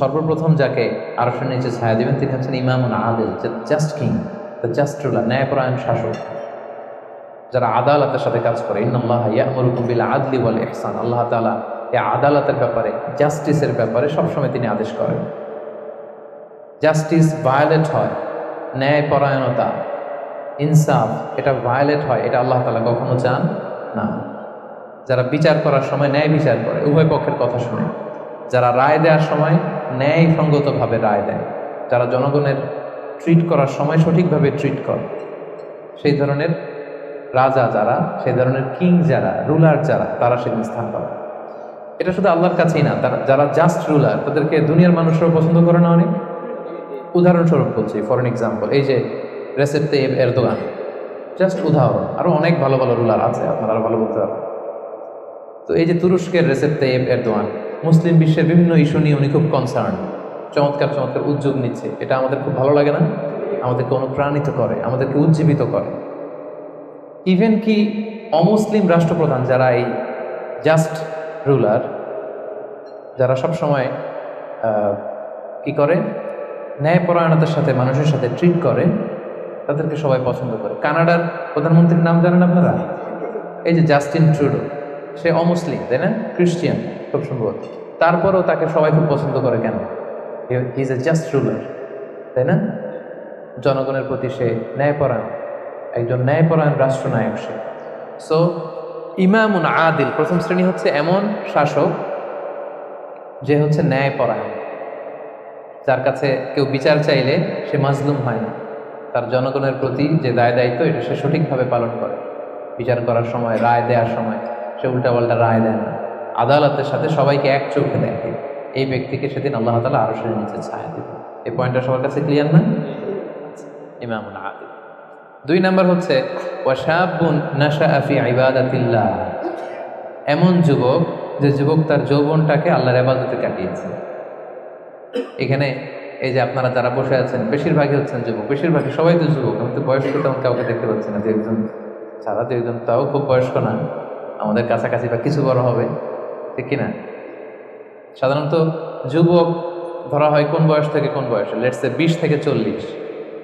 সর্বপ্রথম যাকে আরশের নিচে ছায়া দিবেন তিনি হচ্ছেন ইমামুন আদিল, just king, the just ruler, ন্যায়পরায়ণ শাসক, যারা আদালতের সাথে কাজ করে। ইন্নাল্লাহা ইয়া'মুরুকুম বিল আদলি ওয়াল ইহসান, আল্লাহ তাআলা এই আদালতের ব্যাপারে, জাস্টিসের ব্যাপারে সবসময় তিনি আদেশ করেন। জাস্টিস ভায়োলেট হয়, ন্যায়পরায়ণতা, ইনসাফ এটা ভায়োলেট হয়, এটা আল্লাহ তাআলা কখনো চান না। যারা বিচার করার সময় ন্যায় বিচার করে, উভয় পক্ষের কথা শুনে, যারা রায় দেওয়ার সময় ন্যায়সঙ্গতভাবে রায় দেয়, যারা জনগণের ট্রিট করার সময় সঠিকভাবে ট্রিট করে, সেই ধরনের রাজা যারা, সেই ধরনের কিং যারা, রুলার যারা, তারা সেদিন স্থান পাবে। এটা শুধু আল্লাহর কাছেই না, তারা যারা জাস্ট রুলার তাদেরকে দুনিয়ার মানুষরাও পছন্দ করে না অনেক। উদাহরণস্বরূপ বলছি, ফর এন এক্সাম্পল, এই যে রেসেপ তাইয়েব এরদোগান, জাস্ট উদাহরণ। আরো অনেক ভালো ভালো রুলার আছে, আপনারা আরো ভালো বলতে পারবেন। তো এই যে তুরস্কের রেসেপ তাইয়েব এরদোয়ান, মুসলিম বিশ্বের বিভিন্ন ইস্যু নিয়ে উনি খুব কনসার্ন, চমৎকার চমৎকার উদ্যোগ নিচ্ছে। এটা আমাদের খুব ভালো লাগে না? আমাদেরকে অনুপ্রাণিত করে, আমাদেরকে উজ্জীবিত করে। ইভেন কি অমুসলিম রাষ্ট্রপ্রধান যারা এই জাস্ট রুলার, যারা সবসময় কি করে, ন্যায়পরায়ণতার সাথে মানুষের সাথে ট্রিট করে, তাদেরকে সবাই পছন্দ করে। কানাডার প্রধানমন্ত্রীর নাম জানেন আপনারা? এই যে জাস্টিন ট্রুডো, সে অমুসলিম, তাই না? খ্রিস্টিয়ান খুব সম্ভবত, তারপরেও তাকে সবাই খুব পছন্দ করে। কেন? He is a just ruler, তাই না? জনগণের প্রতি সে ন্যায়পরায়ণ, একজন ন্যায়পরায়ণ রাষ্ট্রনায়ক সে। সো ইমামুন আদিল, প্রথম শ্রেণী হচ্ছে এমন শাসক যে হচ্ছে ন্যায়পরায়ণ, যার কাছে কেউ বিচার চাইলে সে মাজলুম হয় না, তার জনগণের প্রতি যে দায় দায়িত্ব এটা সে সঠিকভাবে পালন করে। বিচার করার সময়, রায় দেওয়ার সময় সে উল্টাপাল্টা রায় দেয় না, আদালতের সাথে সবাইকে এক চোখে দেখে। এই ব্যক্তিকে সেদিন আল্লাহ তাআলা আরশের নিচে ছায়া দেবে। এই পয়েন্টটা সবার কাছে ক্লিয়ার না? ইমামুন আদিল। 2 নাম্বার হচ্ছে ওয়াশাবুন নাশাআ ফি ইবাদাতিল্লাহ, এমন যুবক যে যুবক তার যৌবনটাকে আল্লাহর ইবাদতে কাটিয়েছে। এখানে এই যে আপনারা যারা বসে আছেন বেশিরভাগই হচ্ছেন যুবক, বেশিরভাগই সবাই তো যুবক। আমি তো বয়স্ক তেমন কাউকে দেখতে পাচ্ছি না, 2-1 ছাড়া, 2-1 তাও খুব বয়স্ক না, আমাদের কাছাকাছি বা কিছু বড় হবে, ঠিক কিনা? সাধারণত যুবক ধরা হয় কোন বয়স থেকে কোন বয়সে? লেটস সে 20 থেকে 40,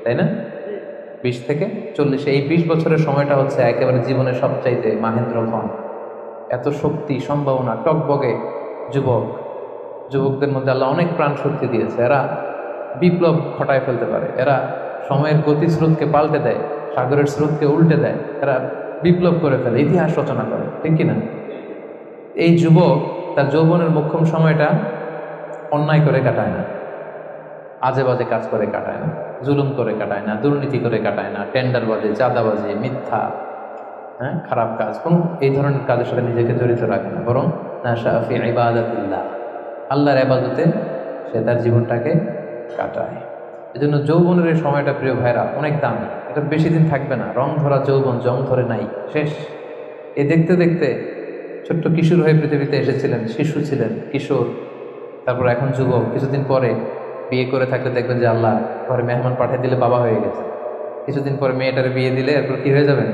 তাই না? 20 থেকে 40, এই 20 বছরের সময়টা হচ্ছে একেবারে জীবনের সবচাইতে মাহেন্দ্রক্ষণ। এত শক্তি, সম্ভাবনা, টকবগে যুবক, যুবকদের মধ্যে আল্লাহ অনেক প্রাণ শক্তি দিয়েছে। এরা বিপ্লব ঘটায় ফেলতে পারে, এরা সময়ের গতিস্রোতকে পাল্টে দেয়, সাগরের স্রোতকে উল্টে দেয়, এরা বিপ্লব করে ফেলে, ইতিহাস রচনা করে, ঠিক কিনা? এই যুবক তার যৌবনের মোক্ষম সময়টা অন্যায় করে কাটায় না, আজে বাজে কাজ করে কাটায় না, জুলুম করে কাটায় না, দুর্নীতি করে কাটায় না, টেন্ডারবাজি, চাঁদাবাজি, মিথ্যা, খারাপ কাজ, কোন এই ধরনের কাজের সাথে নিজেকে জড়িত রাখে না, বরং নাশাআ ফি ইবাদাতিল্লাহ, আল্লাহর ইবাদতে সে তার জীবনটাকে কাটায়। এজন্য যৌবনের এই সময়টা প্রিয় ভাইরা অনেক দামি, এটা বেশি দিন থাকবে না। রং ধরা যৌবন জং ধরে নাই, শেষ। এ দেখতে দেখতে ছোট্ট কিশোর হয়ে পৃথিবীতে এসেছিলেন, শিশু ছিলেন, কিশোর, তারপর এখন যুবক, কিছুদিন পরে বিয়ে করে থাকলে দেখবেন যে আল্লাহ ঘরে মেহমান পাঠিয়ে দিলে বাবা হয়ে গেছে। কিছুদিন পরে মেয়েটারে বিয়ে দিলে এরপর কি হয়ে যাবেন?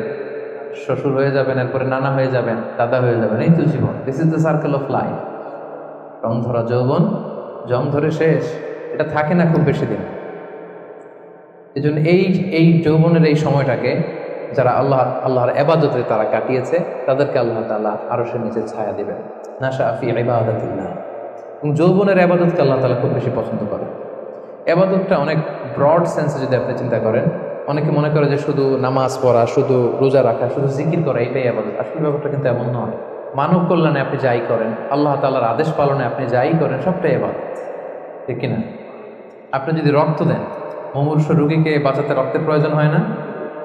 শ্বশুর হয়ে যাবেন, এরপরে নানা হয়ে যাবেন, দাদা হয়ে যাবেন। এই তো জীবন, this is the circle of life. রং ধরা যৌবন জং ধরে শেষ, এটা থাকে না খুব বেশি দিন। এই জন্য এই যৌবনের এই সময়টাকে যারা আল্লাহর ইবাদতে তারা কাটিয়েছে, তাদেরকে আল্লাহ তাআলা আরশের নিচে ছায়া দিবেন। নাশাআ ফি ইবাদাতিল্লাহ। এবং যৌবনের ইবাদতকে আল্লাহ তাআলা খুব বেশি পছন্দ করেন। ইবাদতটা অনেক ব্রড সেন্সে যদি আপনি চিন্তা করেন, অনেকে মনে করে যে শুধু নামাজ পড়া, শুধু রোজা রাখা, শুধু জিকির করা এটাই ইবাদত। আসলে ব্যাপারটা কিন্তু এমন নয়। মানব কল্যাণে আপনি যাই করেন, আল্লাহ তাআলার আদেশ পালনে আপনি যাই করেন, সবটাই ইবাদত, ঠিক কিনা? আপনি যদি রক্ত দেন, মুমূর্ষু রোগীকে বাঁচাতে রক্তের প্রয়োজন হয় না?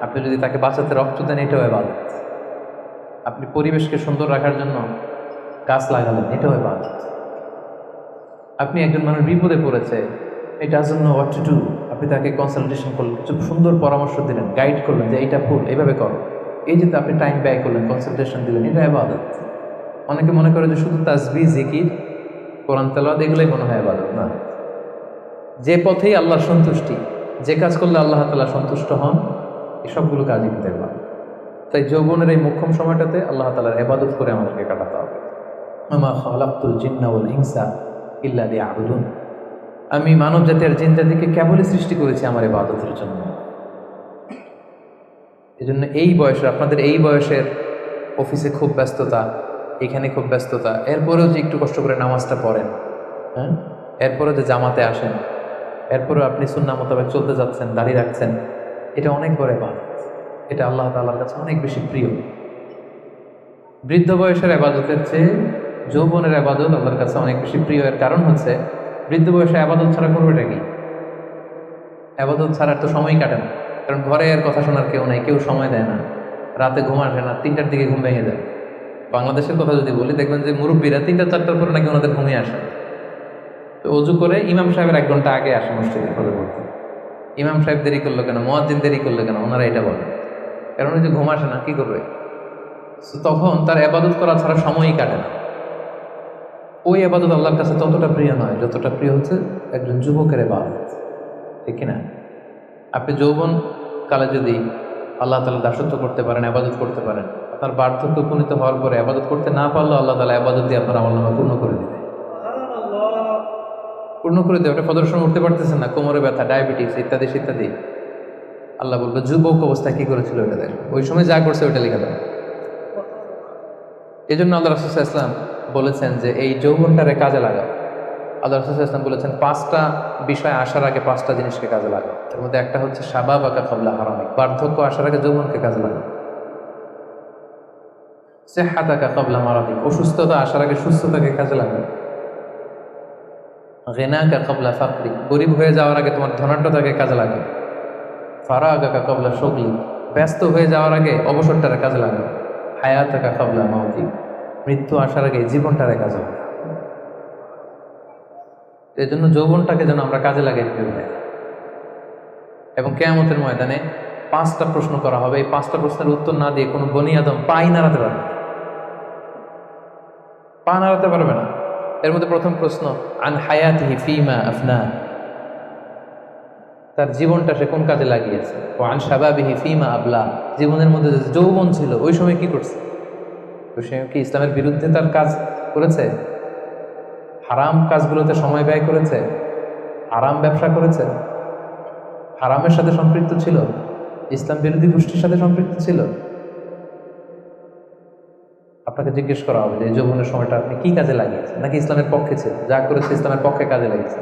আপনি যদি তাকে বাঁচাতে রক্ত দেন, এটাও ইবাদত। আপনি পরিবেশকে সুন্দর রাখার জন্য গাছ লাগালেন, এটাও ইবাদত। আপনি একজন মানুষ বিপদে পড়েছে, এটা জন্য হোয়াট টু ডু, আপনি তাকে কনসালটেশন করলেন, কিছু সুন্দর পরামর্শ দিলেন, গাইড করলেন যে এইটা ভুল, এইভাবে করো, এই যে আপনি টাইম ব্যয় করলেন, কনসালটেশন দিলেন, এটা ইবাদত। অনেকে মনে করে যে শুধু তাসবিহ, জিকির, কোরআন তেলাওয়াত এগুলোই মনে হয় ইবাদত। না, যে পথেই আল্লাহর সন্তুষ্টি, যে কাজ করলে আল্লাহ তাআলা সন্তুষ্ট হন, এসবগুলো কাজই কিন্তু ইবাদত। তাই যৌবনের এই মোক্ষম সময়টাতে আল্লাহ তাআলার ইবাদত করে আমাদেরকে কাটাতে হবে। ওয়া মা খালাকতুল জিন্না ওয়াল ইনসা ইল্লা লিয়াবুদুন। আমি মানব জাতি আর জিন জাতিকে কেবলই সৃষ্টি করেছি আমার ইবাদতের জন্য। এই জন্য এই বয়সের, আপনাদের এই বয়সের অফিসে খুব ব্যস্ততা, এখানে খুব ব্যস্ততা, এরপরেও যে একটু কষ্ট করে নামাজটা পড়েন, হ্যাঁ, এরপরেও যে জামাতে আসেন, এরপরেও আপনি সুন্নাহ মোতাবেক চলতে যাচ্ছেন, দাঁড়িয়ে রাখছেন, এটা অনেক বড় ইবাদত। এটা আল্লাহ তাআলার কাছে অনেক বেশি প্রিয়। বৃদ্ধ বয়সের ইবাদতের চেয়ে যৌবনের ইবাদত আল্লাহর কাছে অনেক বেশি প্রিয়। এর কারণ হচ্ছে, বৃদ্ধ বয়সে ইবাদত ছাড়া করবেটা কি? ইবাদত ছাড়ার তো সময়ই কাটে না। কারণ ঘরে এর কথা শোনার কেউ নাই, কেউ সময় দেয় না, রাতে ঘুম আসে না, 3টার দিকে ঘুম ভেঙে যায়। বাংলাদেশের কথা যদি বলি, দেখবেন যে মুরব্বীরা 3টা-4টার পরে নাকি ওনাদের ঘুমিয়ে আসে। তো অজু করে ইমাম সাহেবের 1 ঘন্টা আগে আসে মসজিদে ফজর পড়তে। ইমাম সাহেব দেরি করলো কেন, মুয়াজ্জিন দেরি করলো কেন, ওনারা এটা বলে। কারণ ওই যে ঘুম আসে না, কি করবে? তখন তার ইবাদত করা ছাড়া সময়ই কাটে না। ওই ইবাদত আল্লাহর কাছে ততটা প্রিয় নয় যতটা প্রিয় হচ্ছে একজন যুবকের ইবাদত, ঠিক কিনা? আপনি যৌবন কালে যদি আল্লাহ তাআলা দাসত্ব করতে পারেন, ইবাদত করতে পারেন, আপনার বার্ধক্য উপনীত হওয়ার পরে ইবাদত করতে না পারলেও আল্লাহ তাআলা ইবাদত দিয়ে আপনার আমলনামা পূর্ণ করে দিবে। পূর্ণ করে দেবে। আপনি ফজরের সময় উঠতে পারতেছেন না, কোমরে ব্যথা, ডায়াবেটিস ইত্যাদি ইত্যাদি, আল্লাহ বলবে যুবক অবস্থায় কি করেছিল ওটা দেখো, ওই সময় যা করছে ওইটা লিখে দাও। এই জন্য আল্লাহ রাসূল সাল্লাল্লাহু আলাইহি ওয়াসাল্লাম বলেছেন যে এই যৌবনটারে কাজে লাগাও। আল্লাহ রাসূল সাল্লাল্লাহু আলাইহি ওয়াসাল্লাম বলেছেন 5টা বিষয় আসার আগে 5টা জিনিসকে কাজে লাগাও। এর মধ্যে একটা হচ্ছে শাবাবাকা ক্বাবলা হারামিক, বার্ধক্য আসার আগে যৌবনকে কাজে লাগাও। সিহহাতাকা ক্বাবলা মারাদিক, অসুস্থতা আসার আগে সুস্থতাকে কাজে লাগাও। গিনাকা ক্বাবলা ফাকরিক, গরিব হয়ে যাওয়ার আগে তোমার ধনাঢ্যতাকে কাজে লাগাও। ফারাগাকা ক্বাবলা শুগলি, ব্যস্ত হয়ে যাওয়ার আগে অবসরটারে কাজে লাগাও। হায়াতাকা ক্বাবলা মাউতিক, মৃত্যু আসার আগে জীবনটারে কাজে লাগাও। এই জন্য যৌবনটাকে যেন আমরা কাজে লাগাই ফেলি। এবং কিয়ামতের ময়দানে 5টা প্রশ্ন করা হবে। এই 5টা প্রশ্নের উত্তর না দিয়ে কোনো বনি আদম পাই নাড়াতে পারবে না, পা নাড়াতে পারবে না। এর মধ্যে প্রথম প্রশ্ন, আন হায়াতিহি ফিমা আফনা, তার জীবনটা সে কোন কাজে লাগিয়েছে। ও আন শাবাবিহি ফিমা আবলা, জীবনের মধ্যে যে যৌবন ছিল ওই সময় কি করছে, ওই সময় কি ইসলামের বিরুদ্ধে তার কাজ করেছে, হারাম কাজগুলোতে সময় ব্যয় করেছে, হারাম ব্যবসা করেছে, হারামের সাথে সম্পৃক্ত ছিল, ইসলাম বিরোধী গোষ্ঠীর সাথে সম্পৃক্ত ছিল। আপনাকে জিজ্ঞেস করা হবে যে যৌবনের সময়টা আপনি কি কাজে লাগিয়েছেন, নাকি ইসলামের পক্ষে ছিল, যা করেছে ইসলামের পক্ষে কাজে লাগিয়েছে।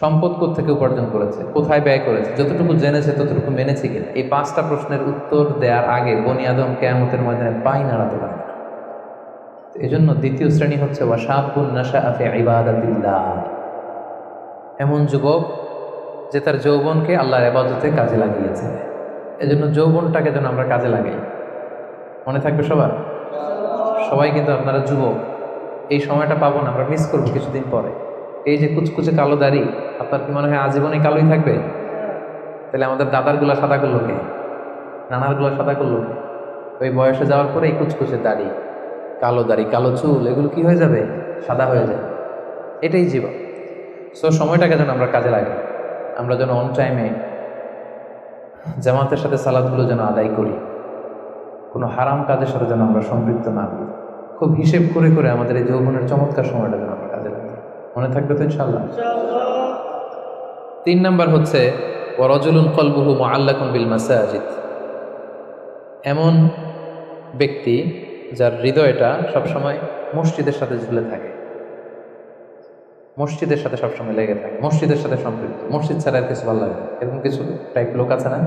সম্পদ কোত্থেকে উপার্জন করেছে, কোথায় ব্যয় করেছে, যতটুকু জেনেছে ততটুকু মেনেছে কিনা। এই 5টা প্রশ্নের উত্তর দেওয়ার আগে বনি আদম কিয়ামতের ময়দানে পাই নাড়াতে পারবে না। এই জন্য দ্বিতীয় শ্রেণী হচ্ছে ওয়াশাবুন নাশাআ ফি ইবাদাতিল্লাহ, এমন যুবক যে তার যৌবনকে আল্লাহর ইবাদতে কাজে লাগিয়েছে। এজন্য যৌবনটাকে যেন আমরা কাজে লাগাই। মনে থাকবে সবার, সবাই কিন্তু আপনারা যুবক, এই সময়টা পাবো না, আমরা মিস করবো কিছুদিন পরে। এই যে কুচকুচে কালো দাড়ি, আপনার কি মনে হয় আজীবনই কালোই থাকবে? তাহলে আমাদের দাদারগুলা সাদা করলো কে, নানারগুলা সাদা করলো কে? ওই বয়সে যাওয়ার পরে এই কুচকুচে দাড়ি, কালো দাড়ি, কালো চুল, এগুলো কি হয়ে যাবে? সাদা হয়ে যাবে। এটাই জীবন। সো সময়টাকে যেন আমরা কাজে লাগাই, আমরা যেন অন টাইমে জামাতের সাথে সালাদগুলো যেন আদায় করি, কোনো হারাম কাজের সাথে যেন আমরা সম্পৃক্ত না করি। খুব হিসেব করে করে আমাদের এই যৌবনের চমৎকার সময়টা যেন আমরা কাজে লাগাই। মনে থাকবে তো ইনশাআল্লাহ? 3 নাম্বার হচ্ছে ওয়ারাজুলুন কলবুহু মুআল্লাকুন বিল মাসাজিদ, এমন ব্যক্তি যার হৃদয়টা সবসময় মসজিদের সাথে ঝুলে থাকে, মসজিদের সাথে সবসময় লেগে থাকে, মসজিদের সাথে সম্পৃক্ত, মসজিদ ছাড়া আর কিছু ভালো লাগে না। এরকম কিছু টাইপ লোক আছে না?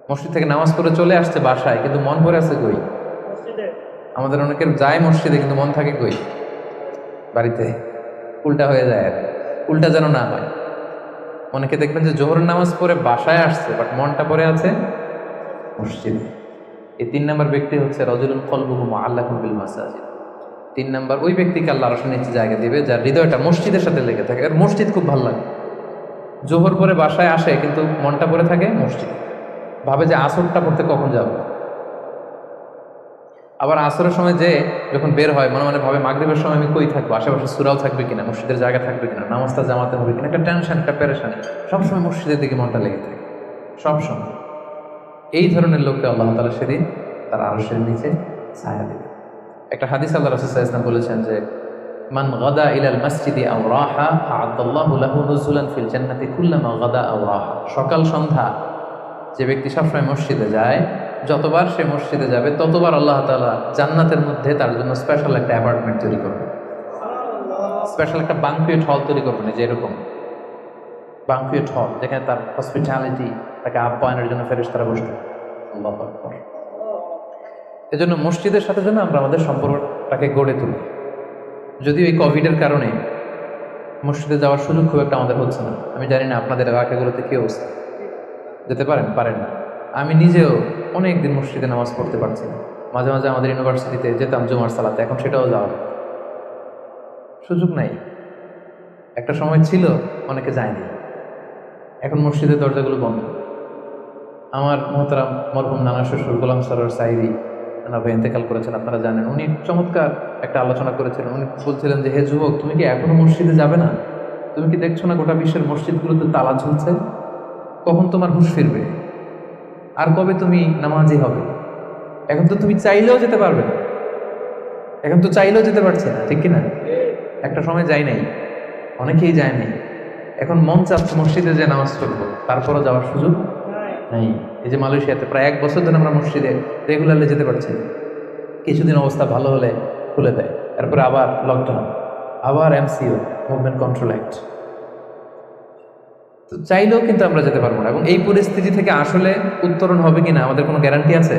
মসজিদ থেকে নামাজ পড়ে চলে আসছে বাসায়, কিন্তু মন ভরে আছে কই? আমাদের অনেকের যায় মসজিদে কিন্তু মন থাকে কই? বাড়িতে। উল্টা হয়ে যায়, আর উল্টা যেন না হয়। অনেকে দেখবেন যে জোহরের নামাজ পড়ে বাসায় আসছে, বাট মনটা পড়ে আছে মসজিদে। এই 3 নাম্বার ব্যক্তি হচ্ছে রাজুলুন কলবুহু মুআল্লাকুন বিল মাসাজিদ। 3 নাম্বার ওই ব্যক্তিকে আল্লাহ আরশের নিচে জায়গা দিবে যার হৃদয়টা মসজিদের সাথে লেগে থাকে। আর মসজিদ খুব ভালো লাগে। জোহর পরে বাসায় আসে কিন্তু মনটা পড়ে থাকে মসজিদে, ভাবে যে আসরটা পড়তে কখন যাব। আবার আসরের সময় যে যখন বের হয় মনে মনে ভাবে মাগরিবের সময় আমি কই থাকবো, আশেপাশে সূরাও থাকবে কিনা, মসজিদের জায়গা থাকবে কিনা, নামাজটা জামাতে হবে কিনা, একটা টেনশন, একটা পেরেশানি, সবসময় মসজিদের দিকে মনটা লেগে থাকে সবসময়। এই ধরনের লোককে আল্লাহ তাআলা সেদিন তার আরশের নিচে ছায়া দেবে। একটা হাদিস আল্লাহ রাসূল সাল্লাল্লাহু আলাইহি ওয়াসাল্লাম বলেছেন যে মান গাদা ইলাল মসজিদি আও রাহা আ'আদাল্লাহু লাহু নুজুলান ফিল জান্নাতি কুল্লামা গাদা আও রাহা। সকাল সন্ধ্যা যে ব্যক্তি সবসময় মসজিদে যায়, যতবার সে মসজিদে যাবে ততবার আল্লাহ তাআলা জান্নাতের মধ্যে তার জন্য স্পেশাল একটা অ্যাপার্টমেন্ট তৈরি করবেন, স্পেশাল একটা বাংকুয়েট হল তৈরি করবেন। যে এরকম বাংকুয়েট হল যেখানে তার হসপিটালিটি, তাকে আপ্যায়নের জন্য ফেরেশতারা বসবে। আল্লাহু আকবার। এজন্য মসজিদের সাথে যেন আমরা আমাদের সম্পর্কটাকে গড়ে তুলি। যদিও এই কোভিডের কারণে মসজিদে যাওয়ার সুযোগ খুব একটা আমাদের হচ্ছে না। আমি জানি না আপনাদের এলাকাগুলোতে কি অবস্থা, যেতে পারেন না। আমি নিজেও অনেক দিন মসজিদে নামাজ পড়তে পারছি না। মাঝে মাঝে আমাদের ইউনিভার্সিটিতে যেতাম জুমার সালাতে, এখন সেটাও যাওয়ার সুযোগ নাই। একটা সময় ছিল অনেকে যায়নি, এখন মসজিদের দরজাগুলো বন্ধ। আমার মোহতারাম মরহুম নানা শ্বশুর গোলাম সরোয়ার সাইদি ভাই ইন্তেকাল করেছেন, আপনারা জানেন। উনি চমৎকার একটা আলোচনা করেছিলেন। উনি বলছিলেন যে, হে যুবক, তুমি কি এখনো মসজিদে যাবে না? তুমি কি দেখছো না গোটা বিশ্বের মসজিদগুলোতে তালা ঝুলছে? কখন তোমার হুঁশ ফিরবে? আর কবে তুমি নামাজি হবে? এখন তো তুমি চাইলেও যেতে পারবে না, এখন তো চাইলেও যেতে পারছে না, ঠিক কিনা? একটা সময় যাই নাই, অনেকেই যায় নাই। এখন মন চাচ্ছে মসজিদে যে নামাজ পড়বো, তারপরও যাওয়ার সুযোগ নাই। এই যে মালয়েশিয়াতে প্রায় 1 বছর ধরে আমরা মসজিদে রেগুলারলি যেতে পারছি না। কিছুদিন অবস্থা ভালো হলে খুলে দেয়, তারপরে আবার লকডাউন, আবার MCO, মুভমেন্ট কন্ট্রোল অ্যাক্ট। তো চাইলেও কিন্তু আমরা যেতে পারবো না। এবং এই পরিস্থিতি থেকে আসলে উত্তরণ হবে কিনা আমাদের কোনো গ্যারান্টি আছে?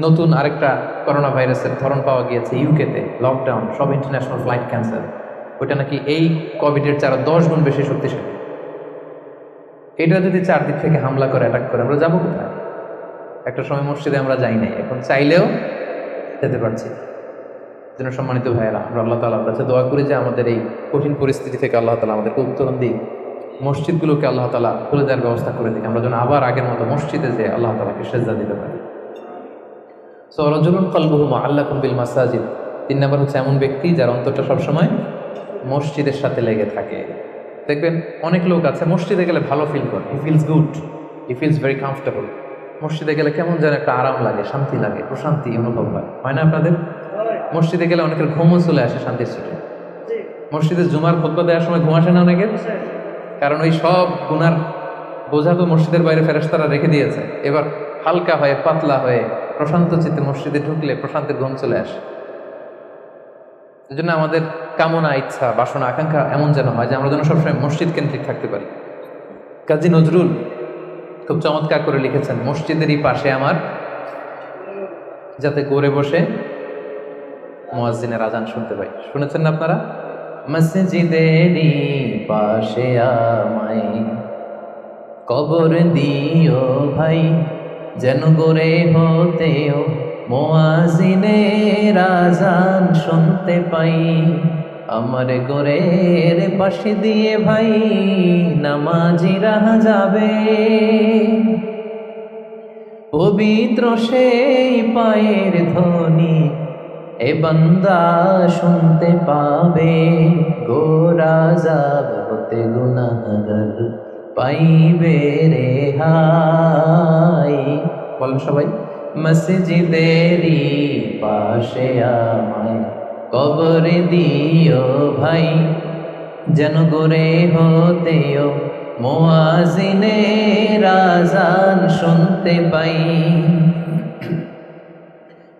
নতুন আরেকটা করোনা ভাইরাসের ধরন পাওয়া গিয়েছে ইউকেতে, লকডাউন, সব ইন্টারন্যাশনাল ফ্লাইট ক্যান্সেল। ওইটা নাকি এই কোভিডের 10 গুণ বেশি শক্তিশালী। এটা যদি চারদিক থেকে হামলা করে, অ্যাটাক করে, আমরা যাবো কোথায়? একটা সময় মসজিদে আমরা যাই নাই, এখন চাইলেও যেতে পারছি না। যেন সম্মানিত ভাইয়েরা, আমরা আল্লাহ তাআলার কাছে দোয়া করি যে আমাদের এই কঠিন পরিস্থিতি থেকে আল্লাহ তাআলা আমাদেরকে উত্তরণ দিই, মসজিদগুলোকে আল্লাহ তাআলা খুলে দেওয়ার ব্যবস্থা করে দিই, আমরা যেন আবার আগের মতো মসজিদে যে আল্লাহ তাআলাকে সেজদা দিতে পারি। সো রাজুলুন কলবুহু মুআল্লাকুন বিল মাসাজিদ। 3 নম্বর হচ্ছে এমন ব্যক্তি যার অন্তরটা সবসময় মসজিদের সাথে লেগে থাকে। দেখবেন অনেক লোক আছে মসজিদে গেলে ভালো ফিল করে, he feels good, he feels very comfortable. মসজিদে গেলে কেমন যেন একটা আরাম লাগে, শান্তি লাগে, প্রশান্তি অনুভব হয় না আপনাদের? মসজিদে গেলে অনেকের ঘুমও চলে আসে শান্তির ছুটে। মসজিদে জুমার খুতবা দেওয়ার সময় ঘুম আসে না অনেকের? কারণ ওই সব গুনার বোঝা তো মসজিদের বাইরে ফেরেশতারা রেখে দিয়েছে। এবার হালকা হয়ে, পাতলা হয়ে, প্রশান্ত চিত্তে মসজিদে ঢুকলে প্রশান্তের ঘুম চলে আসে। এই জন্য আমাদের কামনা, ইচ্ছা, বাসনা, আকাঙ্ক্ষা এমন যেন হয় যে আমরা যেন সবসময় মসজিদ কেন্দ্রিক থাকতে পারি। কাজী নজরুল খুব চমৎকার করে লিখেছেন, মসজিদেরই পাশে আমার, যাতে গড়ে বসে মুয়াজ্জিনের আজান শুনতে পাই। শুনেছেন না আপনারা? মসজিদেরই পাশে আমায় কবর দিও ভাই, যেন গড়ে হতেও মুয়াজ্জিনের আজান শুনতে পাই। আমার ঘরের পাশে দিয়ে ভাই নামাজিরা যাবে, পবিত্র সেই পায়ের ধ্বনি এ বান্দা শুনতে পাবে। গোরা যাব হতে গুনাহগার পাইবে রেহাই। বলেন সবাই, মসজিদেরই পাশে আমায় কবর দিও ভাই, যেন গড়ে হতেও মুয়াজ্জিনের আজান শুনতে পাই।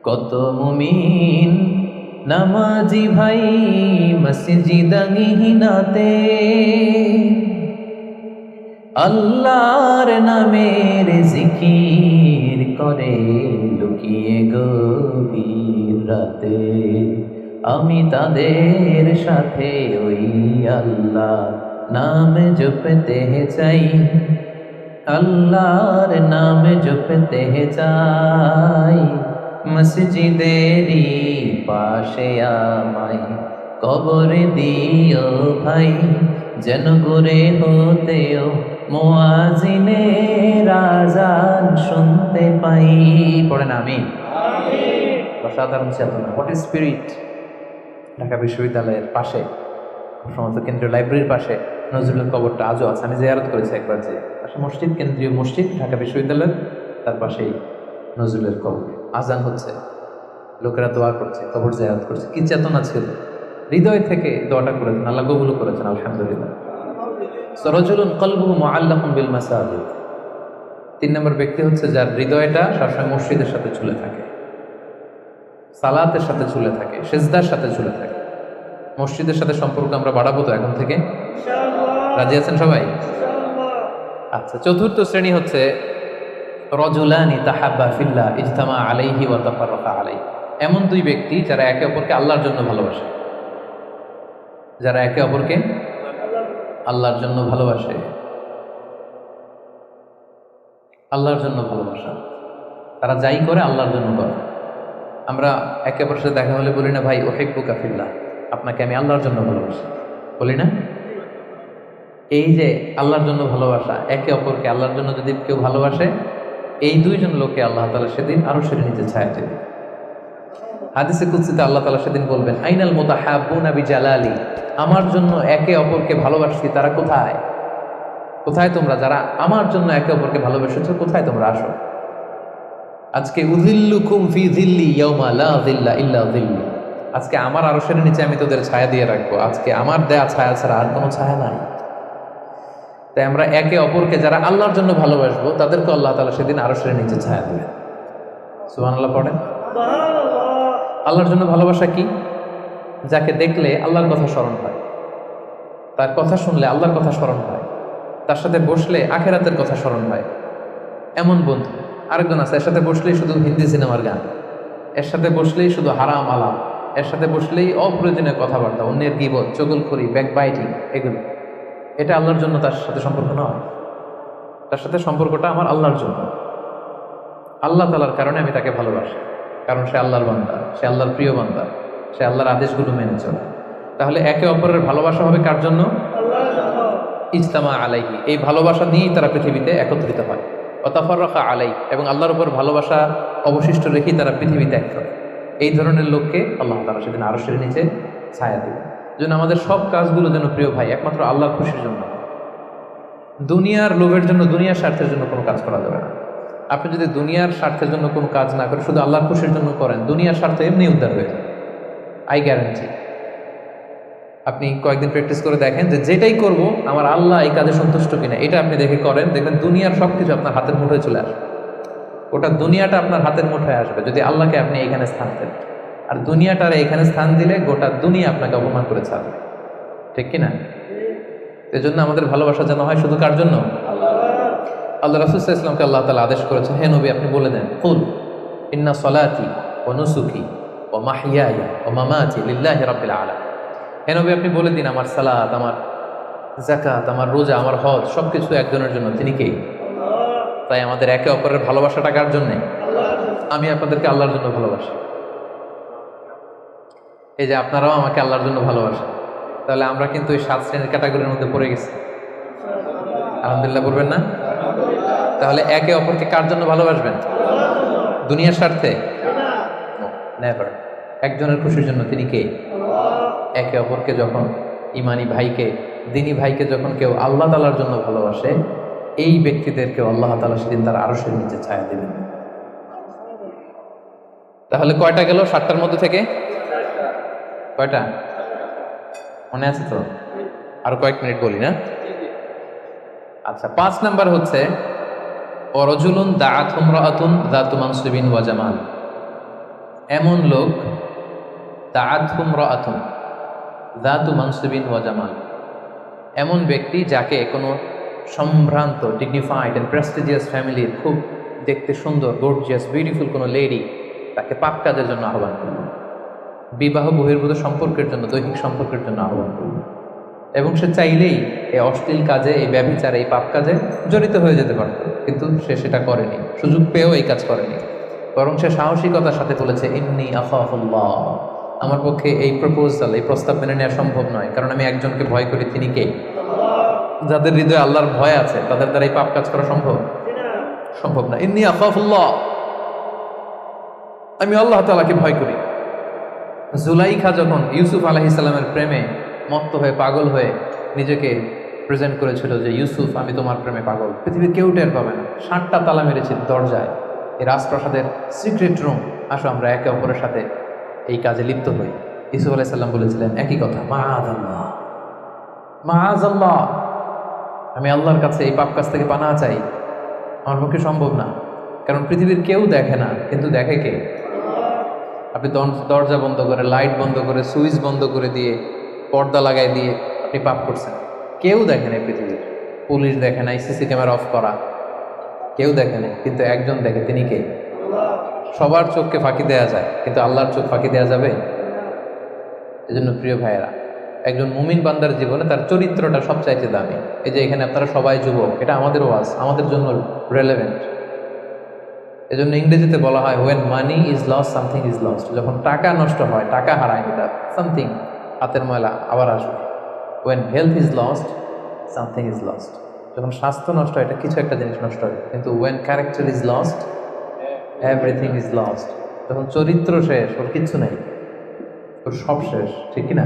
কত মুমিন নামাজি ভাই মসজিদাঙ্গিনাতে আল্লাহর নামের জিকির করে লুকিয়ে গভীর রাতে। আমি তাদের সাথে ওই আল্লাহ নাম জপতে চাই, আল্লাহর নাম জপতে চাই। মসজিদেরই পাশে আমায় কবর দিও ভাই, যেন গড়ে হতেও মুয়াজ্জিনের আজান শুনতে পাই। পড়েন আমিন। অসাধারণ চেতনা, হোয়াট ইজ স্পিরিট। ঢাকা বিশ্ববিদ্যালয়ের পাশে, সমস্ত কেন্দ্রীয় লাইব্রেরির পাশে নজরুলের কবরটা আজও আছে। আমি জিয়ারত করেছি একবার, যে পাশে মসজিদ, কেন্দ্রীয় মসজিদ ঢাকা বিশ্ববিদ্যালয়ের, তার পাশেই নজরুলের কবর। আজান হচ্ছে, লোকেরা দোয়া করছে, কবর জিয়ারত করছে। কি চেতনা ছিল! হৃদয় থেকে দোয়াটা করেছেন, আল্লাহ কবুল করেছেন, আলহামদুলিল্লাহ। সরজুলুন কলবুহু মুআল্লাকুন বিল মাসাজিদ। 3 নম্বর ব্যক্তি হচ্ছে যার হৃদয়টা সবসময় মসজিদের সাথে ঝুলে থাকে, সালাতের সাথে ঝুলে থাকে, সিজদার সাথে ঝুলে থাকে। মসজিদের সাথে সম্পর্ক আমরা বাড়াবো তো এখন থেকে, রাজি আছেন সবাই? আচ্ছা, চতুর্থ শ্রেণী হচ্ছে রজুলানি তাহাব্বা ফিল্লাহ ইজতামা আলাইহি ওয়া তাফাররাকা আলাইহি। এমন দুই ব্যক্তি যারা একে অপরকে আল্লাহর জন্য ভালোবাসে, যারা একে অপরকে আল্লাহর জন্য ভালোবাসে। আল্লাহর জন্য ভালোবাসা, তারা যাই করে আল্লাহর জন্য করে। আমরা একে অপরের সাথে দেখা হলে বলি না ভাই উহিব্বুকা ফিল্লাহ, আপনাকে আমি আল্লাহর জন্য ভালোবাসি, বলি না? এই যে আল্লাহর জন্য ভালোবাসা, একে অপরকে আল্লাহর জন্য যদি কেউ ভালোবাসে, এই দুইজন লোককে আল্লাহ তাআলা সেদিন আরশের নিচে ছায়া দেবে। হাদিসে কুদসিতে আল্লাহ তাআলা সেদিন বলবেন, আইনাল মুতাহাব্বুনা বিজালালি, আমার জন্য একে অপরকে ভালোবাসি তারা কোথায়? কোথায় তোমরা যারা আমার জন্য একে অপরকে ভালোবেসেছো, কোথায় তোমরা আসো? আজকে উযিল্লুকুম ফি যিল্লি ইয়াওমা লা যিল্লা ইল্লা যিল্লি, আজকে আমার আরশের নিচে আমি তোদের ছায়া দিয়ে রাখবো, আজকে আমার দেয়া ছায়া ছাড়া আর কোনো ছায়া নাই। তাই আমরা একে অপরকে যারা আল্লাহর জন্য ভালোবাসবো তাদেরকে আল্লাহ তাআলা সেদিন আরশের নিচে ছায়া দেবে। সুবহানাল্লাহ পড়েন। আল্লাহর জন্য ভালোবাসা কি? যাকে দেখলে আল্লাহর কথা স্মরণ হয়, তার কথা শুনলে আল্লাহর কথা স্মরণ হয়, তার সাথে বসলে আখেরাতের কথা স্মরণ হয়, এমন বন্ধু। আরেকজন আছে, এর সাথে বসলেই শুধু হিন্দি সিনেমার গান, এর সাথে বসলেই শুধু হারাম আলাম, এর সাথে বসলেই অপ্রয়োজনীয় কথাবার্তা, অন্যের গীবত, চগলখড়ি, ব্যাকবাইটিং, এগুলো। এটা আল্লাহর জন্য তার সাথে সম্পর্ক নয়। তার সাথে সম্পর্কটা আমার আল্লাহর জন্য, আল্লাহ তাআলার কারণে আমি তাকে ভালোবাসি, কারণ সে আল্লাহর বান্দা, সে আল্লাহর প্রিয় বান্দা, সে আল্লাহর আদেশগুলো মেনে চলে। তাহলে একে অপরের ভালোবাসা হবে কার জন্য? ইজতামা আলাইহি, এই ভালোবাসা নিয়েই তারা পৃথিবীতে একত্রিত হয়। ওয়া তাফাররাকা আলাইহি, এবং আল্লাহর উপর ভালোবাসা অবশিষ্ট রেখেই তারা পৃথিবী ত্যাগ করে। এই ধরনের লোককে আল্লাহ তাআলা সেদিন আরশের নিচে ছায়া দিবেন। যেন আমাদের সব কাজগুলো যেন প্রিয় ভাই একমাত্র আল্লাহর খুশির জন্য, দুনিয়ার লোভের জন্য, দুনিয়ার স্বার্থের জন্য কোনো কাজ করা যাবে না। আপনি যদি দুনিয়ার স্বার্থের জন্য কোনো কাজ না করে শুধু আল্লাহর খুশির জন্য করেন, দুনিয়ার স্বার্থ এমনি উদ্ধার হয়ে যাবে, আই গ্যারান্টি। আপনি কয়েকদিন প্র্যাকটিস করে দেখেন যে যেটাই করব আমার আল্লাহ এই কাজে সন্তুষ্ট কিনা, এটা আপনি দেখে করেন, দেখবেন দুনিয়ার সব কিছু আপনার হাতের মুঠোয় চলে আসবে। ওটা দুনিয়াটা আপনার হাতের মুঠোয় আসবে যদি আল্লাহকে আপনি এইখানে স্থান দেন। আর দুনিয়াটার এখানে স্থান দিলে গোটা দুনিয়া আপনাকে অপমান করে ছাড়বে, ঠিক কিনা? এজন্য আমাদের ভালোবাসা যেন হয় শুধু কার জন্য? আল্লাহ রাসূল সাল্লাল্লাহু আলাইহি ওয়াসাল্লামকে আল্লাহ তাআলা আদেশ করেছেন, হে নবী আপনি বলে দেন, কুল ইন্না সলাতি ওয়া নুসুকি ওয়া মাহইয়ায়া ওয়া মামাতি লিল্লাহি রাব্বিল আলামিন। হে নবী আপনি বলে দিন, আমার সালাত, আমার যাকাত, আমার রোজা, আমার হজ সবকিছু একজনের জন্য, তিনি কে? তাই আমাদের একে অপরের ভালোবাসাটা কার জন্য? আমি আপনাদেরকে আল্লাহর জন্য ভালোবাসি, এই যে আপনারাও আমাকে আল্লাহর জন্য ভালোবাসেন। তাহলে আমরা কিন্তু এই 7 শ্রেণীর ক্যাটাগরির মধ্যে পড়ে গেছি। আলহামদুলিল্লাহ বলবেন না? তাহলে একে অপরকে কার জন্য ভালোবাসবেন? দুনিয়ার স্বার্থে? নেভার। একজনের খুশির জন্য, তিনি কে? একে অপরকে যখন ইমানি ভাইকে, দিনী ভাইকে যখন কেউ আল্লাহ তাআলার জন্য ভালোবাসে, এই ব্যক্তিদেরকে আল্লাহ তাআলা সেদিন তার আরশের নিচে ছায়া দিবেন। তাহলে কয়টা গেল 7টার মধ্যে থেকে? কয়টা মনে আছে তো? আরো কয়েক মিনিট বলি না? আচ্ছা, 5 নাম্বার হচ্ছে ওয়ারাজুলুন দাআতহু ইমরাআতুন যাতু মানসিবিন ওয়া জামাল। এমন লোক, দাআতহু ইমরাআতুন যাতু মানসিবিন ওয়া জামাল, এমন ব্যক্তি যাকে কোনো সম্ভ্রান্ত, ডিগনিফাইড এন্ড প্রেস্টিজিয়াস ফ্যামিলির খুব দেখতে সুন্দর, গর্জিয়াস, বিউটিফুল কোনো লেডি তাকে পাপ কাজের জন্য আহ্বান করল, বিবাহ বহির্ভূত সম্পর্কের জন্য, দৈহিক সম্পর্কের জন্য আহ্বান করল, এবং সে চাইলেই এই অশ্লীল কাজে, এই ব্যভিচারে, এই পাপ কাজে জড়িত হয়ে যেতে পারত, কিন্তু সে সেটা করেনি, সুযোগ পেয়েও এই কাজ করেনি, বরং সে সাহসিকতার সাথে বলেছে, ইন্নী আখাফুল্লাহ, আমার পক্ষে এই প্রপোজাল, এই প্রস্তাব মেনে নেওয়া সম্ভব নয়, কারণ আমি একজনকে ভয় করি, তিনি কে? যাদের হৃদয়ে আল্লাহর ভয় আছে তাদের দ্বারা এই পাপ কাজ করা সম্ভব? সম্ভব না। ইন্নী আখাফুল্লাহ, আমি আল্লাহ তাআলাকে ভয় করি। জুলাইখা যখন ইউসুফ আলাইহিস সালামের প্রেমে মত্ত হয়ে, পাগল হয়ে নিজেকে প্রেজেন্ট করেছিল যে ইউসুফ আমি তোমার প্রেমে পাগল, পৃথিবীর কেউ টের পাবে না, 7টা তালা মেরেছিল দরজায়, এই রাজপ্রাসাদের সিক্রেট রুম, আসো আমরা একে অপরের সাথে এই কাজে লিপ্ত হই। ইউসুফ আলাইহিস সালাম বলেছিলেন একই কথা, মাআযাল্লাহ মাআযাল্লাহ, আমি আল্লাহর কাছে এই পাপ কাজ থেকে পানাহ চাই, আমার পক্ষে সম্ভব না। কারণ পৃথিবীর কেউ দেখে না, কিন্তু দেখে কে? আপনি দরজা বন্ধ করে, লাইট বন্ধ করে, সুইচ বন্ধ করে দিয়ে, পর্দা লাগাই দিয়ে আপনি পাপ করছেন, কেউ দেখে নাই পৃথিবীর। পুলিশ দেখে নাই, সিসি ক্যামেরা অফ করা, কেউ দেখে নাই, কিন্তু একজন দেখে, তিনি কে? সবার চোখকে ফাঁকি দেয়া যায়, কিন্তু আল্লাহর চোখ ফাঁকি দেয়া যাবে? এজন্য প্রিয় ভাইয়েরা, একজন মুমিন বান্দার জীবনে তার চরিত্রটা সবচাইতে দামি। এই যে এখানে আপনারা সবাই যুবক, এটা আমাদের ওয়াজ, আমাদের জন্য রেলেভেন্ট। এজন্য ইংরেজিতে বলা হয় when money is lost something is lost. যখন টাকা নষ্ট হয়, টাকা হারায়, এটা সামথিং, হাতের ময়লা আবার আসবে। When health is lost something is lost. যখন স্বাস্থ্য নষ্ট হয়, এটা কিছু একটা জিনিস নষ্ট হয়, কিন্তু when character is lost everything is lost. যখন চরিত্র শেষ, ওর কিচ্ছু নেই, ওর সব শেষ, ঠিক কিনা?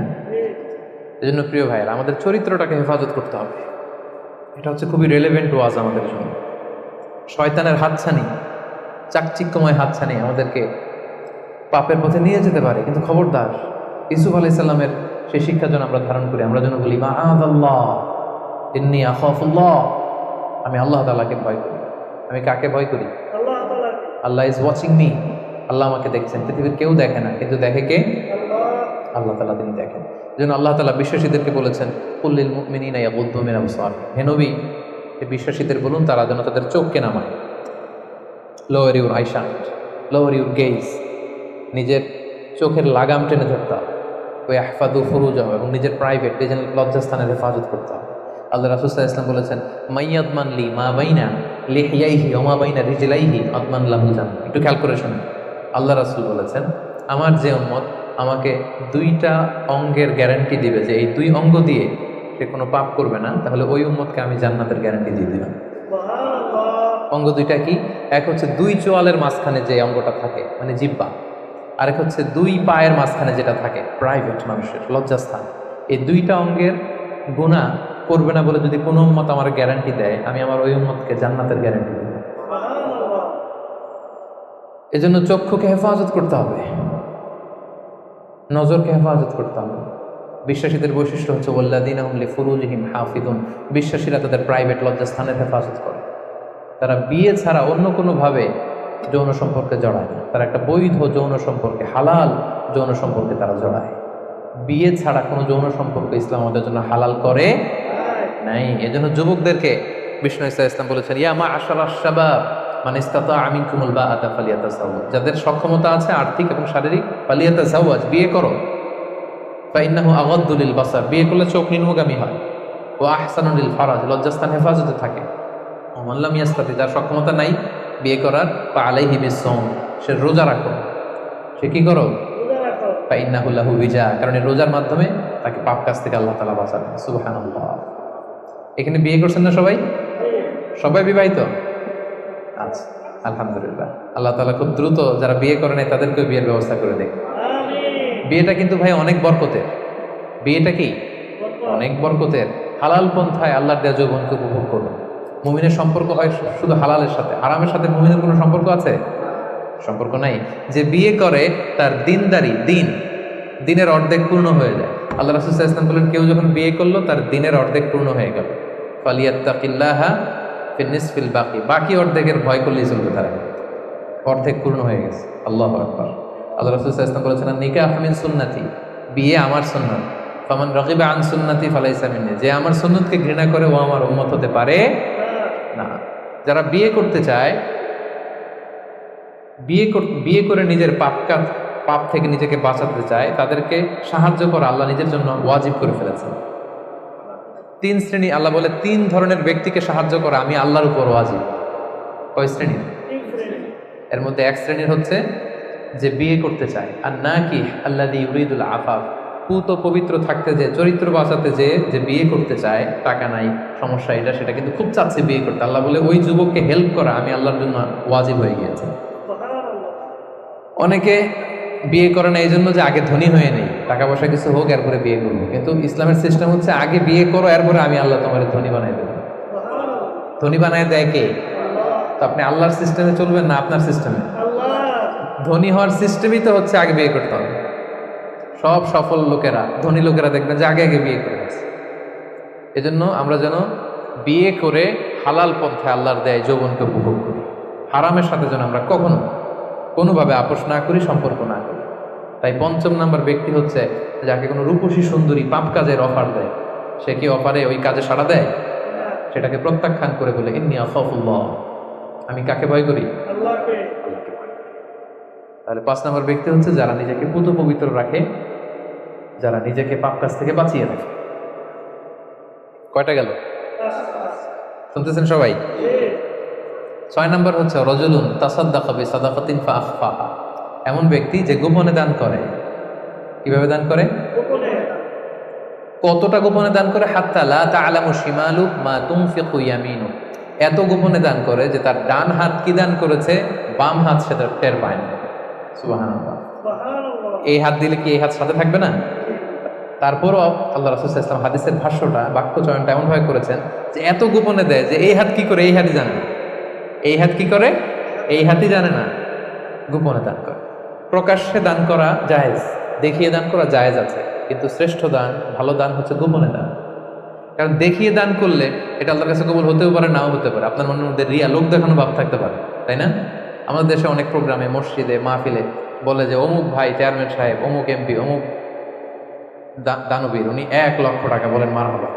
এই জন্য প্রিয় ভাইয়েরা, আমাদের চরিত্রটাকে হেফাজত করতে হবে। এটা হচ্ছে খুবই রেলেভেন্ট ওয়াজ আমাদের জন্য। শয়তানের হাতছানি, চাকচিক্যময় হাতছানি আমাদেরকে পাপের পথে নিয়ে যেতে পারে, কিন্তু খবরদার, ইউসুফ আলাইহিস সালামের সেই শিক্ষা যেন আমরা ধারণ করি। আমরা যেন বলি মাআযাল্লাহ ইন্নী আখাফুল্লাহ, আমি আল্লাহ তাআলাকে ভয় করি। আমি কাকে ভয় করি? আল্লাহ ইজ ওয়াচিং মি, আল্লাহ আমাকে দেখছেন। পৃথিবীর কেউ দেখে না, কিন্তু দেখে কে? আল্লাহ তাআলা, তিনি দেখেন। যেন আল্লাহ তাআলা বিশ্বাসীদেরকে বলেছেন কুল লিল মুমিনিনা ইয়াগুদ্দু মিন আবসারিহিম, হে নবী, এই বিশ্বাসীদের বলুন তারা যেন তাদের চোখকে নামায়। Lower your eyesight, lower your gauge, নিজের চোখের লাগাম টেনে ধরতে হবে। ওই আহফাদু ফুরুজাহুম, এবং নিজের প্রাইভেট, নিজের লজ্জাস্থানের হেফাজত করতে হবে। আল্লাহ রাসূল সাল্লাল্লাহু আলাইহি ওয়াসাল্লাম বলেছেন মাইয়াদমান লি মা বাইনা লিহিয়াইহি ওয়া মা বাইনা রিজলাইহি আদমান লাহুল জান্নাহ। একটু খেয়াল করে শুনুন, আল্লাহ রাসূল বলেছেন আমার যে উম্মত আমাকে দুইটা অঙ্গের গ্যারান্টি দিবে যে এই দুই অঙ্গ দিয়ে সে কোনো পাপ করবে না, তাহলে ওই উম্মতকে আমি জান্নাতের গ্যারান্টি দিয়ে দিলাম। অঙ্গ দুইটা কি? এক হচ্ছে দুই চোয়ালের মাঝখানে যে অঙ্গটা থাকে, মানে জিহ্বা। আরেক হচ্ছে দুই পায়ের মাঝখানে যেটা থাকে, প্রাইভেট, মানুষের লজ্জাস্থান। এই দুইটা অঙ্গের গুনাহ করবে না বলে যদি কোনো উম্মত আমার গ্যারান্টি দেয়, আমি আমার ওই উম্মতকে জান্নাতের গ্যারান্টি দেব। এজন্য চক্ষুকে হেফাজত করতে হবে, নজরকে হেফাজত করতে হবে। বিশ্বাসীদের বৈশিষ্ট্য হচ্ছে ওয়াল্লাযীনা হুম লিফুরুজিহিম হাফিযুন, বিশ্বাসীরা তাদের প্রাইভেট লজ্জাস্থানের হেফাজত করে। তারা বিয়ে ছাড়া অন্য কোনোভাবে যৌন সম্পর্কে জড়ায় না। তারা একটা বৈধ যৌন সম্পর্কে, হালাল যৌন সম্পর্কে তারা জড়ায়। বিয়ে ছাড়া কোনো যৌন সম্পর্ক ইসলাম আমাদের জন্য হালাল করে নাই। এজন্য যুবকদেরকে বিষ্ণু ইসলাম বলেছেন ইয়া মা'আশারাশ শাবাব মান ইসতাতা'a মিনকুমুল বাআতা ফালিয়াতাযাওয়াজ, যাদের সক্ষমতা আছে আর্থিক এবং শারীরিক, ফালিয়াতাযাওয়াজ, বিয়ে করো। ফাইন্নাহু আগাদ্দু লিল বাসার, বিয়ে করলে চোখ নিম্নগামী হয়। ওয়া আহসানু লিল ফারাজ, লজ্জাস্থান হেফাজতে থাকে। ওয়া মান লাম ইয়াস্তাতি, যার সক্ষমতা নাই বিয়ে করার, ফাআলাইহি বিসসাওম, সে রোজা রাখো। সে কি করো? ফাইন্নাহু লাহু বিজা, কারণ এই রোজার মাধ্যমে তাকে পাপ কাজ থেকে আল্লাহ তাআলা বাঁচাবেন। সুবহানাল্লাহ। এখানে বিয়ে করছেন না সবাই? সবাই বিবাহিত? আচ্ছা, আলহামদুলিল্লাহ। আল্লাহ তাআলা খুব দ্রুত যারা বিয়ে করে নাই তাদেরকে বিয়ের ব্যবস্থা করে দেয়। বিয়েটা কিন্তু ভাই অনেক বরকতের। বিয়েটা কি? অনেক বরকতের। হালাল পন্থায় আল্লাহর দেয়া যৌবনকে উপভোগ করুন। মুমিনের সম্পর্ক হয় শুধু হালালের সাথে, হারামের সাথে মুমিনের কোনো সম্পর্ক আছে? সম্পর্ক নাই। যে বিয়ে করে তার দিনদারি, দিনের অর্ধেক পূর্ণ হয়ে যায়। আল্লাহ রাসূল সাল্লাল্লাহু আলাইহি ওয়াসাল্লাম বলেন কেউ যখন বিয়ে করলো তার দিনের অর্ধেক পূর্ণ হয়ে গেল। ফালিয়াত্তাকিল্লাহা ফিন নিসফিল বাকি, বাকি অর্ধেকের ভয় করলেই চলবে, তারা অর্ধেক পূর্ণ হয়ে গেছে। আল্লাহু আকবার। আল্লাহ রাসূল সাল্লাল্লাহু আলাইহি ওয়াসাল্লাম বলেছেন নিকাহ মিন সুন্নতি, বিয়ে আমার সুন্নাত। ফামান রাগিবা আন সুন্নতি ফালাইসা মিন্নি, যে আমার সুন্নতকে ঘৃণা করে ও আমার উম্মত হতে পারে না। যারা বিয়ে করতে চায়, বিয়ে করে নিজের পাপ থেকে নিজেকে বাঁচাতে চায়, তাদেরকে সাহায্য করা আল্লাহ নিজের জন্য ওয়াজিব করে ফেলেছেন। 3 শ্রেণী, আল্লাহ বলে 3 ধরনের ব্যক্তিকে সাহায্য করা আমি আল্লাহর উপর ওয়াজিব। কয় শ্রেণীর? এর মধ্যে এক শ্রেণীর হচ্ছে যে বিয়ে করতে চায়, আর নাকি আল্লাযী ইউরিদুল আফাফ, পুত পবিত্র থাকতে যে, চরিত্র বাঁচাতে যে বিয়ে করতে চায়, টাকা নাই, সমস্যা এটা সেটা, কিন্তু খুব চাচ্ছে বিয়ে করতে। আল্লাহ বলে ওই যুবককে হেল্প করা আমি আল্লাহর জন্য ওয়াজিব হয়ে গিয়েছে। অনেকে বিয়ে করে না এই জন্য যে আগে ধনী হয়ে নেই, টাকা পয়সা কিছু হোক এরপরে বিয়ে করবো, কিন্তু ইসলামের সিস্টেম হচ্ছে আগে বিয়ে করো, এরপরে আমি আল্লাহ তোমার ধনী বানাই দেবো। ধনী বানায় দেয় কে? তো আপনি আল্লাহর সিস্টেমে চলবেন না আপনার সিস্টেমে? ধনী হওয়ার সিস্টেমই তো হচ্ছে আগে বিয়ে করতে হবে। সব সফল লোকেরা, ধনী লোকেরা দেখবেন যে আগে আগে বিয়ে করে গেছে। এজন্য আমরা যেন বিয়ে করে হালাল পন্থে আল্লাহর দেয় যৌবনকে উপভোগ করি। হারামের সাথে যেন আমরা কখনো কোনোভাবে আপোষ না করি, সম্পর্ক না করি। তাই ৫ম নাম্বার ব্যক্তি হচ্ছে যাকে কোনো রূপসী সুন্দরী পাপ কাজের অফার দেয়, সে কি অফারে ওই কাজে সাড়া দেয়? সেটাকে প্রত্যাখ্যান করে বলে ইন্নী আখাফুল্লাহ, আমি কাকে ভয় করি? আল্লাহকে। তাহলে ৫ নম্বর ব্যক্তি হচ্ছে যারা নিজেকে পুত পবিত্র রাখে, যারা নিজেকে পাপ কাজ থেকে বাঁচিয়ে রাখে। কয়টা গেল? শুনতেছেন সবাই? ৬ নম্বর হচ্ছে রজুলুন তাসাদ্দাকা বিসাদাকাতিন ফাআখফাহা, এমন ব্যক্তি যে গোপনে দান করে। কিভাবে দান করে? কতটা গোপনে দান করে? হাত্তা লা তা'লামু শিমালু মা তুনফিকু ইয়ামিনু, এত গোপনে দান করে যে তার ডান হাত কি দান করেছে বাম হাত সেটা টের পায় না। সুবহানাল্লাহ। এই হাত দিলে কি এই হাত সাথে থাকবে না? তারপরও আল্লাহ রাসূল সাল্লাল্লাহু আলাইহি ওয়াসাল্লাম হাদিসের ভাষ্যটা, বাক্য চয়নটা এমন ভাবে করেছেন যে এত গোপনে দেয় যে এই হাত কি করে এই হাতই জানে না, এই হাত কি করে এই হাতই জানে না। গোপনে দান করে। প্রকাশ্যে দান করা জায়েজ, দেখিয়ে দান করা জায়েজ আছে, কিন্তু শ্রেষ্ঠ দান, ভালো দান হচ্ছে গোপনে দান। কারণ দেখিয়ে দান করলে এটা আল্লাহর কাছে কবুল হতেও পারে, নাও হতে পারে। আপনার মনের মধ্যে রিয়া, লোক দেখানো ভাব থাকতে পারে, তাই না? আমাদের দেশে অনেক প্রোগ্রামে, মসজিদে, মাহফিলে বলে যে অমুক ভাই চেয়ারম্যান সাহেব, অমুক এমপি, অমুক দানবীর, উনি ১ লক্ষ টাকা, বলেন মারহাবা।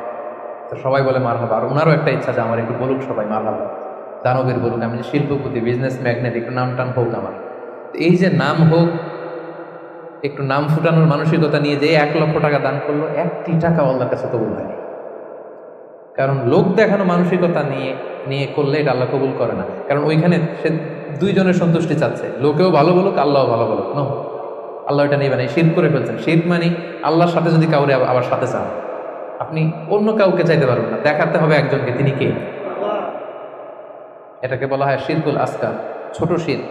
তো সবাই বলে মারহাবা, আর ওনারও একটা ইচ্ছা যে আমার একটু বলুক সবাই মারহাবা, দানবীর বলুক, আমি যে শিল্পপতি, বিজনেস ম্যাগনেট, একটু নাম টান হোক আমার। এই যে নাম হোক, একটু নাম ফুটানোর মানসিকতা নিয়ে যে ১ লক্ষ টাকা দান করলো, ১টি টাকা আল্লাহর কাছে কবুল হয়নি। কারণ লোক দেখানো মানসিকতা নিয়ে করলে এটা আল্লাহ কবুল করে না। কারণ ওইখানে সে দুইজনের সন্তুষ্টি চাচ্ছে, লোকেও ভালো বলুক, আল্লাহও ভালো বলুক। নো, আল্লাহ এটা নেবেন। এই শিরক করে ফেলছেন। শিরক মানে আল্লাহর সাথে যদি কাউরে আবার সাথে চান, আপনি অন্য কাউকে চাইতে পারবেন না, দেখাতে হবে একজনকে, তিনি কে? এটাকে বলা হয় শিরকুল আসগার, ছোট শিরক।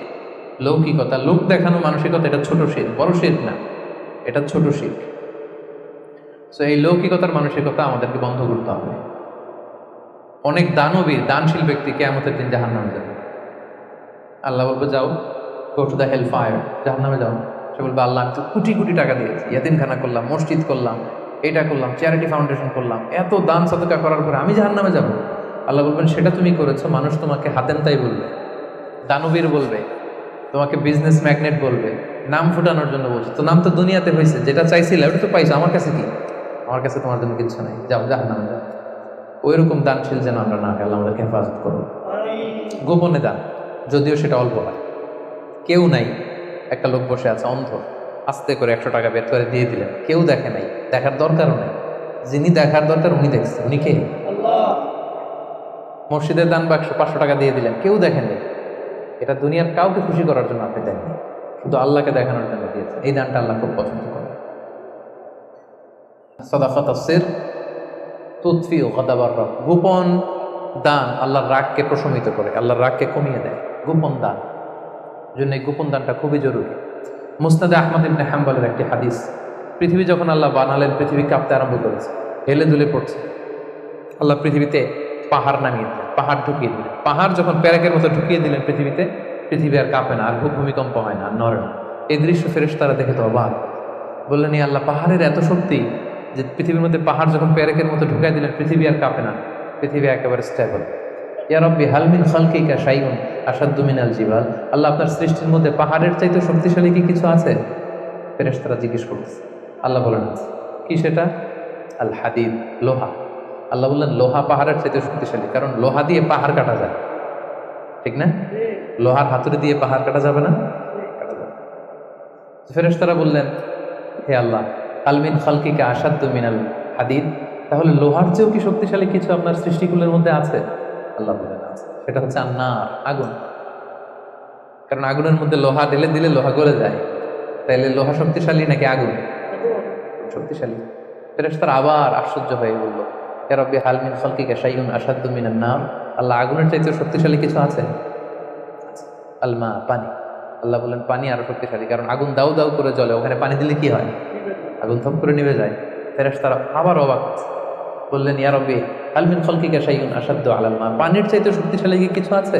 লৌকিকতা, লোক দেখানো মানসিকতা, এটা ছোট শিরক, বড় শিরক না, এটা ছোট শিরক। সো এই লৌকিকতার মানসিকতা আমাদেরকে বন্ধ করতে হবে। অনেক দানবীর, দানশীল ব্যক্তি কিয়ামতের দিন জাহান্নামে যাবে। আল্লাহ বলবে যাও, go to the hell fire, জাহান্নামে যাও। সে বলবে আল্লাহ আমি তো কোটি কোটি টাকা দিয়েছি, ইয়াতিমখানা করলাম, মসজিদ করলাম, এটা করলাম, চ্যারিটি ফাউন্ডেশন করলাম, এত দান সাদকা করার পরে আমি জাহান্নামে যাব? আল্লাহ বলবেন সেটা তুমি করেছো, মানুষ তোমাকে হাতেন তাই বলবে, দানবীর বলবে, তোমাকে বিজনেস ম্যাগনেট বলবে, নাম ফুটানোর জন্য বলছো। তো নাম তো দুনিয়াতে হয়েছে, যেটা চাইছিলে ওটা তো পাইছো, আমার কাছে কি? আমার কাছে তোমার জন্য কিচ্ছু নাই, যাও জাহান্নামে যাও। ওই রকম দানশীল যেন আমরা না হয়, আল্লাহ আমাদেরকে হেফাজত করবো। গোপনে দান, যদিও সেটা অল্প হয়, কেউ নাই, একটা লোক বসে আছে অন্ধ, আস্তে করে ১০০ টাকা বের করে দিয়ে দিলেন, কেউ দেখে নাই, দেখার দরকারও নাই। যিনি দেখার দরকার উনি দেখছে, উনি কে? মসজিদের দান বাক্স ৫০০ টাকা দিয়ে দিলেন, কেউ দেখেনি। এটা দুনিয়ার কাউকে খুশি করার জন্য আপনি দেননি, শুধু আল্লাহকে দেখানোর জন্য দিয়েছেন। এই দানটা আল্লাহ খুব পছন্দ করে। সাদাকাত সির তুতফিউ গাদাবার রব, গোপন দান আল্লাহর রাগকে প্রশমিত করে, আল্লাহর রাগকে কমিয়ে দেয়। গোপন দান, জন্য এই গোপন দানটা খুবই জরুরি। মুসনাদে আহমদ ইবনে হাম্বলের একটি হাদিস, পৃথিবী যখন আল্লাহ বানালেন, পৃথিবী কাঁপতে আরম্ভ করেছে, হেলে দুলে পড়ছে। আল্লাহ পৃথিবীতে পাহাড় নামিয়ে দিলেন, পাহাড় ঢুকিয়ে দিলেন। পাহাড় যখন প্যারাকের মতো ঢুকিয়ে দিলেন পৃথিবীতে, পৃথিবী আর কাঁপে না, আর ভূমিকম্প হয় না, আর নড়ে না। এই দৃশ্য ফেরেশতারা দেখে তো অবাক, বললেন এই আল্লাহ, পাহাড়ের এত শক্তি যে পৃথিবীর মধ্যে পাহাড় যখন প্যারাকের মতো ঢুকিয়ে দিলেন, পৃথিবী আর কাঁপে না, পৃথিবী একেবারে স্টেবল। ইয়া রব্বি হাল মিন খালকিকা শাইউন আশাদ্দু মিনাল জিবাল, আল্লাহ আপনার সৃষ্টির মধ্যে পাহাড়ের চাইতে শক্তিশালী কি কিছু আছে? ফেরেশতারা জিজ্ঞেস করতেছে। আল্লাহ বলেন আছে। কি সেটা? আল হাদিদ, লোহা। আল্লাহ বললেন লোহা পাহাড়ের চাইতে শক্তিশালী, কারণ লোহা দিয়ে পাহাড় কাটা যায়, ঠিক না? লোহার হাতুড়ি দিয়ে পাহাড় কাটা যাবে না, কাটা যাবে। ফেরেশতারা বললেন হে আল্লাহ, হাল মিন খালকিকা আশাদ্দু মিনাল হাদিদ, তাহলে লোহার চেয়েও কি শক্তিশালী কিছু আপনার সৃষ্টিকুলের মধ্যে আছে? আল্লাহ বলেন আছে। সেটা হচ্ছে আন্নার, আগুন। কারণ আগুনের মধ্যে লোহা ঢেলে দিলে লোহা গলে যায়, তাইলে লোহা শক্তিশালী নাকি আগুন? শক্তিশালী। ফেরেশতারা আবার আশ্চর্য হয়ে বলল ইয়া রব্বি হাল মিন খালকিকা শাইউন আশাদ্দু মিনান নার, আল্লাহ আগুনের চাইতে শক্তিশালী কিছু আছে? আল মা, পানি। আল্লাহ বলেন পানি আরো শক্তিশালী, কারণ আগুন দাউ দাউ করে জ্বলে, ওখানে পানি দিলে কি হয়? আগুন থপ করে নিভে যায়। ফেরেশতারা আবার অবাক, বললেন ইয়া রব্বি হাল মিন খালকিকা শাইউন আশাদ্দু আলাল মা, পানির চাইতে শক্তিশালী কি কিছু আছে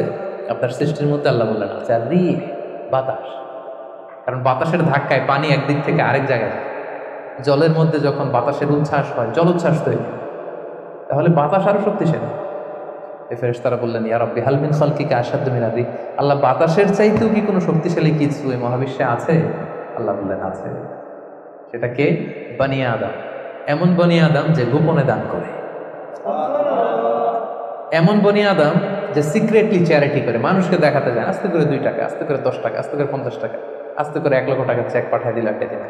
আপনার সৃষ্টির মধ্যে? আল্লাহ বললেন আছে। আর রিহ, বাতাস, কারণ বাতাসের ধাক্কায় পানি একদিক থেকে আরেক জায়গায় যায়। জলের মধ্যে যখন বাতাসের উচ্ছ্বাস হয়, জলোচ্ছ্বাস তৈরি হয়, তাহলে বাতাস আরো শক্তিশালী। এই ফেরেশতারা বললেন, ইয়া রাব্বি হাল মিন খালকিকা আশাদ্দু মিন আর-রিহ, আল্লাহ বাতাসের চাইতেও কি কোনো শক্তিশালী কিছু এই মহাবিশ্বে আছে? আল্লাহ বললেন আছে। সেটা কে? বনি আদম। এমন বনি আদম যে গোপনে দান করে, এমন বনি আদম যে সিক্রেটলি চ্যারিটি করে, মানুষকে দেখাতে যায়, আস্তে করে 2 টাকা, আস্তে করে 10 টাকা, আস্তে করে 50 টাকা, আস্তে করে 1 লক্ষ টাকার চেক পাঠায় দিল একটা দিনে।